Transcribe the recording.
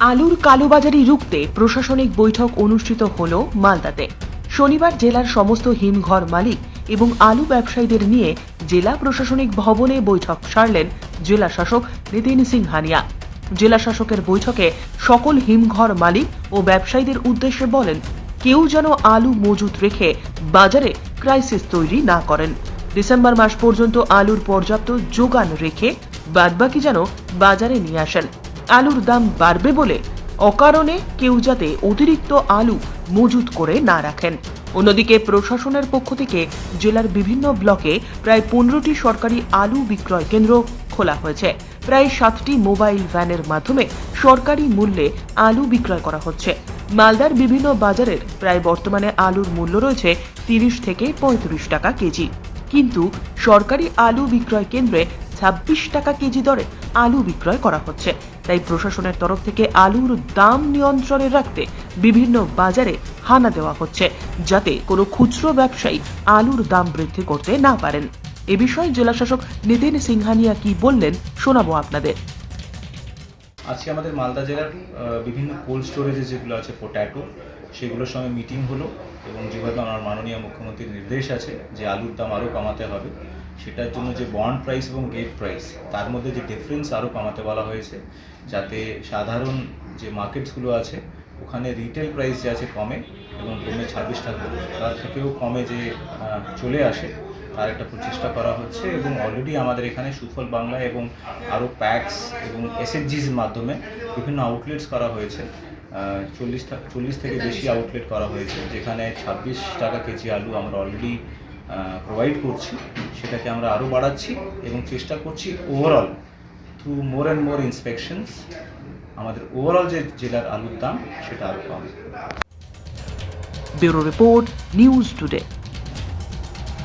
আলুর কালোবাজারি রুখতে প্রশাসনিক বৈঠক অনুষ্ঠিত হল মালদাতে। শনিবার জেলার সমস্ত হিমঘর মালিক এবং আলু ব্যবসায়ীদের নিয়ে জেলা প্রশাসনিক ভবনে বৈঠক সারলেন জেলা শাসক নিতিন সিংহানিয়া। জেলা শাসকের বৈঠকে সকল হিমঘর মালিক ও ব্যবসায়ীদের উদ্দেশ্যে বলেন, কেউ যেন আলু মজুত রেখে বাজারে ক্রাইসিস তৈরি না করেন। ডিসেম্বর মাস পর্যন্ত আলুর পর্যাপ্ত যোগান রেখে বাদবাকি যেন বাজারে নিয়ে আসেন। আলুর দাম বাড়বে বলে অকারণে কেউ যাতে অতিরিক্ত আলু মজুত করে না রাখেন। অন্যদিকে প্রশাসনের পক্ষ থেকে জেলার বিভিন্ন ব্লকে প্রায় 15টি সরকারি আলু বিক্রয় কেন্দ্র খোলা হয়েছে। প্রায় 7টি মোবাইল ভ্যানের মাধ্যমে সরকারি মূল্যে আলু বিক্রয় করা হচ্ছে। মালদার বিভিন্ন বাজারের প্রায় বর্তমানে আলুর মূল্য রয়েছে 30 থেকে 35 টাকা কেজি, কিন্তু সরকারি আলু বিক্রয় কেন্দ্রে 26 টাকা কেজি দরে আলু বিক্রয় করা হচ্ছে। তাই প্রশাসনের তরফ থেকে আলুর দাম নিয়ন্ত্রণে রাখতে বিভিন্ন বাজারে হানা দেওয়া হচ্ছে, যাতে কোনো খুচরো ব্যবসায়ী আলুর দাম বৃদ্ধি করতে না পারেন। এ বিষয়ে জেলা শাসক নিতিন সিংহানিয়া কি বললেন শোনাবো আপনাদের। আজকে আমাদের মালদা জেলার বিভিন্ন কোল্ড স্টোরেজে যেগুলো আছে পট্যাটো, সেগুলোর সঙ্গে মিটিং হলো এবং যেভাবে আমার মাননীয় মুখ্যমন্ত্রীর নির্দেশ আছে যে আলুর দাম আরও কমাতে হবে, সেটার জন্য যে বন্ড প্রাইস এবং গেট প্রাইস তার মধ্যে যে ডিফারেন্স আরও কমাতে বলা হয়েছে, যাতে সাধারণ যে মার্কেটসগুলো আছে ওখানে রিটেল প্রাইস যে আছে কমে এবং কমে 26 টাকা তার থেকেও কমে যে চলে আসে, তার একটা প্রচেষ্টা করা হচ্ছে। এবং অলরেডি আমাদের এখানে সুফল বাংলা এবং আরও প্যাক্স এবং এসএইচজির মাধ্যমে বিভিন্ন আউটলেটস করা হয়েছে। 40 থেকে বেশি আউটলেট করা হয়েছে, যেখানে 26 টাকা কেজি আলু আমরা অলরেডি প্রোভাইড করছি। সেটাকে আমরা আরও বাড়াচ্ছি এবং চেষ্টা করছি overall through more and more inspections আমাদের ওভারঅল যে জেলার আলুর দাম সেটা আরও কমে। Bureau report, news today.